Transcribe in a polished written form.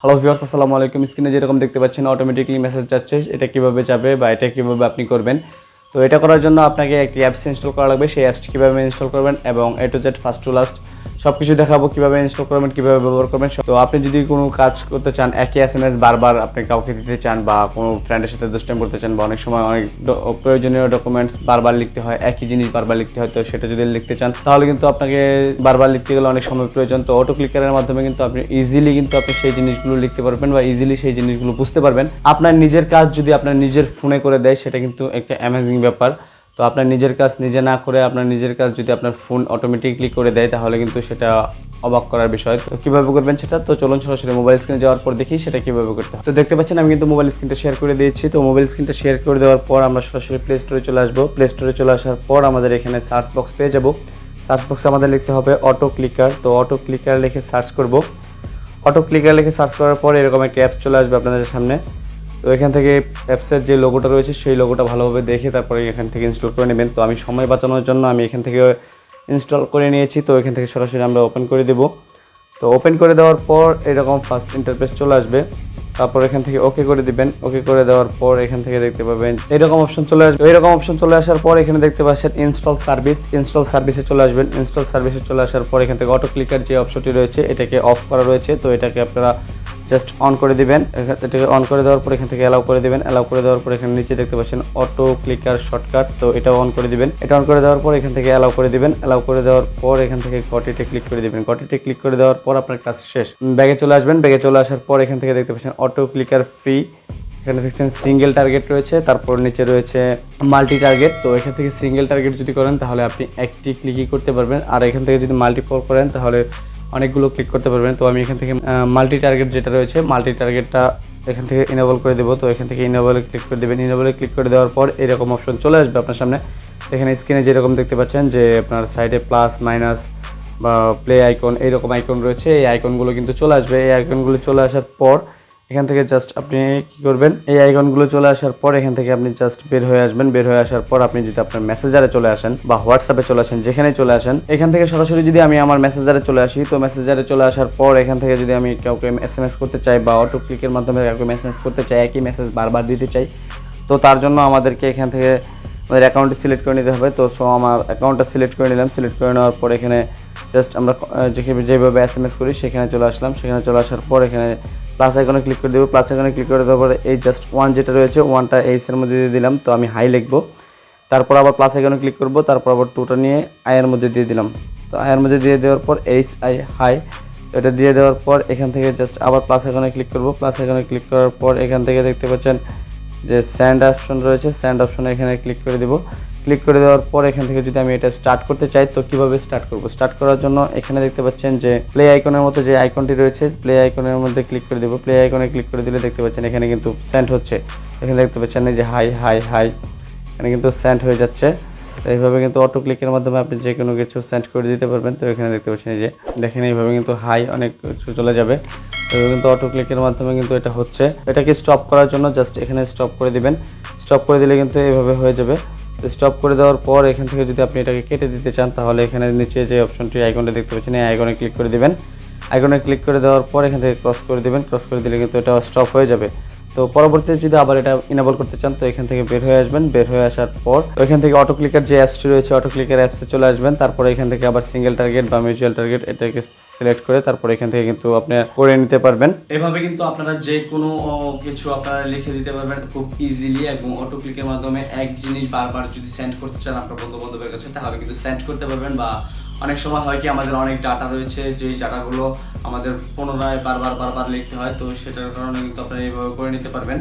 Hello viewers, আসসালামু আলাইকুম। স্ক্রিনে যেরকম দেখতে পাচ্ছেন অটোমেটিকলি মেসেজ যাচ্ছে, এটা কিভাবে যাবে বা এটা কিভাবে আপনি করবেন। তো এটা করার জন্য আপনাকে একটি অ্যাপস ইনস্টল করা লাগবে। সেই অ্যাপসটি কিভাবে ইনস্টল করবেন এবং A to Z first to last সব কিছু দেখাবো, কিভাবে ইনস্টল করবেন, কিভাবে ব্যবহার করবেন। তো আপনি যদি কোনো কাজ করতে চান, একই এসএমএস বারবার আপনি কাউকে দিতে চান বা কোনো ফ্রেন্ডের সাথে দুষ্টামি করতে চান বা অনেক সময় অনেক প্রয়োজনীয় ডকুমেন্টস বারবার লিখতে হয়, একই জিনিস বারবার লিখতে হয়, তো সেটা যদি লিখতে চান তাহলে কিন্তু আপনাকে বারবার লিখতে গেলে অনেক সময় প্রয়োজন। তো অটো ক্লিকারের মাধ্যমে কিন্তু আপনি ইজিলি আপনি সেই জিনিসগুলো লিখতে পারবেন বা ইজিলি সেই জিনিসগুলো বুঝতে পারবেন। আপনার নিজের কাজ যদি আপনার নিজের ফোনে করে দেয় সেটা কিন্তু একটা অ্যামেজিং ব্যাপার। তো আপনার নিজের কাজ নিজে না করে আপনার নিজের কাজ যদি আপনার ফোন অটোমেটিকলি করে দেয় তাহলে কিন্তু সেটা অবাক করার বিষয়। তো কীভাবে করবেন সেটা, তো চলুন সরাসরি মোবাইল স্ক্রিনে যাওয়ার পর দেখি সেটা কীভাবে করতে হয়। তো দেখতে পাচ্ছেন আমি কিন্তু মোবাইল স্ক্রিনটা শেয়ার করে দিয়েছি। তো মোবাইল স্ক্রিনটা শেয়ার করে দেওয়ার পর আমরা সরাসরি প্লে স্টোরে চলে আসবো। প্লে স্টোরে চলে আসার পর আমাদের এখানে সার্চ বক্স পেয়ে যাব। সার্চ বক্সে আমাদের লিখতে হবে অটো ক্লিকার। তো অটো ক্লিকার লিখে সার্চ করব। অটো ক্লিকার লিখে সার্চ করার পর এরকম একটা অ্যাপস চলে আসবে আপনাদের সামনে। তো এখান থেকে অ্যাপসের যে লোগোটা রয়েছে সেই লোগোটা ভালোভাবে দেখে তারপরে এখান থেকে ইনস্টল করে নেবেন। তো আমি সময় বাঁচানোর জন্য আমি এখান থেকে ইনস্টল করে নিয়েছি। তো এখান থেকে সরাসরি আমরা ওপেন করে দেব। তো ওপেন করে দেওয়ার পর এরকম ফার্স্ট ইন্টারফেস চলে আসবে। তারপর এখান থেকে ওকে করে দিবেন। ওকে করে দেওয়ার পর এখান থেকে দেখতে পাবেন এরকম অপশন চলে আসবে। এরকম অপশন চলে আসার পর এখানে দেখতে পাচ্ছেন ইনস্টল সার্ভিস। ইনস্টল সার্ভিসে চলে আসবেন। ইনস্টল সার্ভিসে চলে আসার পর এখান থেকে অটো ক্লিকার যে অপশনটি রয়েছে এটাকে অফ করা রয়েছে। তো এটাকে আপনারা জাস্ট অন করে দিবেন। এটাকে অন করে দেওয়ার পর এখান থেকে অ্যালাউ করে দিবেন। অ্যালাউ করে দেওয়ার পর এখানে নিচে দেখতে পাচ্ছেন অটো ক্লিকার শর্টকাট, তো এটাও অন করে দিবেন। এটা অন করে দেওয়ার পর এখান থেকে অ্যালাউ করে দিবেন। অ্যালাউ করে দেওয়ার পর এখান থেকে গটিতে ক্লিক করে দিবেন। গটিতে ক্লিক করে দেওয়ার পর আপনার কাজ শেষ। ব্যাগে চলে আসবেন। ব্যাগে চলে আসার পর এখান থেকে দেখতে পাচ্ছেন অটো ক্লিকার ফ্রি। এখানে দেখছেন সিঙ্গেল টার্গেট রয়েছে, তারপর নিচে রয়েছে মাল্টি টার্গেট। তো এখান থেকে সিঙ্গেল টার্গেট যদি করেন তাহলে আপনি একটি ক্লিকই করতে পারবেন, আর এখান থেকে যদি মাল্টিপল করেন তাহলে অনেকগুলো ক্লিক করতে পারবেন। তো আমি এখান থেকে মাল্টি টার্গেট যেটা রয়েছে মাল্টি টার্গেটটা এখান থেকে ইনেবল করে দেবো। তো এখান থেকে ইনেবলে ক্লিক করে দেবেন। ইনেবলে ক্লিক করে দেওয়ার পর এরকম অপশন চলে আসবে আপনার সামনে। এখানে স্ক্রিনে যেরকম দেখতে পাচ্ছেন যে আপনার সাইডে প্লাস মাইনাস বা প্লে আইকন এইরকম আইকন রয়েছে, এই আইকনগুলো কিন্তু চলে আসবে। এই আইকনগুলো চলে আসার পর এখান থেকে জাস্ট আপনি কী করবেন, এই আইকনগুলো চলে আসার পর এখান থেকে আপনি জাস্ট বের হয়ে আসবেন। বের হয়ে আসার পর আপনি যদি আপনার মেসেঞ্জারে চলে আসেন বা হোয়াটসঅ্যাপে চলে আসেন, যেখানে চলে আসেন এখান থেকে সরাসরি যদি আমি আমার মেসেঞ্জারে চলে আসি, তো মেসেঞ্জারে চলে আসার পর এখান থেকে যদি আমি কাউকে এসএমএস করতে চাই বা অটো ক্লিকের মাধ্যমে কাউকে মেসেজ করতে চাই, একই মেসেজ বারবার দিতে চাই, তো তার জন্য আমাদেরকে এখান থেকে আমাদের অ্যাকাউন্টটি সিলেক্ট করে নিতে হবে। তো আমার অ্যাকাউন্টটা সিলেক্ট করে নিলাম। সিলেক্ট করে নেওয়ার পর এখানে জাস্ট আমরা যেভাবে এসএমএস করি সেখানে চলে আসলাম। সেখানে চলে আসার পর এখানে প্লাস আইকনে ক্লিক করে দেবো। প্লাস আইকনে ক্লিক করে দেওয়ার পরে এই জাস্ট ওয়ান যেটা রয়েছে ওয়ানটা এইসের মধ্যে দিয়ে দিলাম। তো আমি হাই লিখবো। তারপর আবার প্লাস আইকনে ক্লিক করব। তারপর আবার টুটা নিয়ে আয়ের মধ্যে দিয়ে দিলাম। তো আয়ের মধ্যে দিয়ে দেওয়ার পর এইচ আই হাই এটা দিয়ে দেওয়ার পর এখান থেকে জাস্ট আবার প্লাস আইকনে ক্লিক করব। প্লাস আইকনে ক্লিক করার পর এখান থেকে দেখতে পাচ্ছেন যে স্যান্ড অপশন রয়েছে, স্যান্ড অপশনে এখানে ক্লিক করে দেবো। ক্লিক করে দেওয়ার পর এখান থেকে যদি আমি এটা স্টার্ট করতে চাই তো কীভাবে স্টার্ট করব, স্টার্ট করার জন্য এখানে দেখতে পাচ্ছেন যে প্লে আইকনের মতো যে আইকনটি রয়েছে প্লে আইকনের মধ্যে ক্লিক করে দেবো। প্লে আইকনে ক্লিক করে দিলে দেখতে পাচ্ছেন এখানে কিন্তু সেন্ড হচ্ছে। এখানে দেখতে পাচ্ছেন এই যে হাই হাই হাই, এখানে কিন্তু সেন্ড হয়ে যাচ্ছে। তো এইভাবে কিন্তু অটো ক্লিকের মাধ্যমে আপনি যে কোনো কিছু সেন্ড করে দিতে পারবেন। তো এখানে দেখতে পাচ্ছেন এই যে দেখেন এইভাবে কিন্তু হাই অনেক কিছু চলে যাবে। তো কিন্তু অটো ক্লিকের মাধ্যমে কিন্তু এটা হচ্ছে। এটাকে স্টপ করার জন্য জাস্ট এখানে স্টপ করে দিবেন। স্টপ করে দিলে কিন্তু এইভাবে হয়ে যাবে। স্টপ করে দেওয়ার পর এখান থেকে যদি আপনি এটাকে কেটে দিতে চান তাহলে এখানে নিচে যে অপশনটি আইকনটা দেখতে পাচ্ছেন এই আইকনে ক্লিক করে দিবেন। আইকনে ক্লিক করে দেওয়ার পর এখান থেকে ক্রস করে দিবেন। ক্রস করে দিলে কিন্তু এটা স্টপ হয়ে যাবে। তো পরবর্তীতে যদি আবার এটা ইনেবল করতে চান তো এখান থেকে বের হয়ে আসবেন। বের হয়ে আসার পর এখান থেকে অটো ক্লিকার যে অ্যাপসটি রয়েছে অটো ক্লিকার অ্যাপসে চলে আসবেন। তারপরে এখান থেকে আবার সিঙ্গেল টার্গেট বা মিউচুয়াল টার্গেট এটাকে সিলেক্ট করে তারপর এখান থেকে কিন্তু আপনি করে নিতে পারবেন। এভাবে কিন্তু আপনারা যে কোনো কিছু আপনারা লিখে দিতে পারবেন খুব ইজিলি এবং অটো ক্লিকের মাধ্যমে এক জিনিস বারবার যদি সেন্ড করতে চান আপনার বন্ধু বান্ধবের কাছে তাহলে কিন্তু সেন্ড করতে পারবেন। বা অনেক সময় হয় কি আমাদের অনেক ডাটা রয়েছে যেই ডাটাগুলো আমাদের পুনরায় বারবার লিখতে হয়, তো সেটার কারণে কিন্তু আপনারা এইভাবে করে নিতে পারবেন।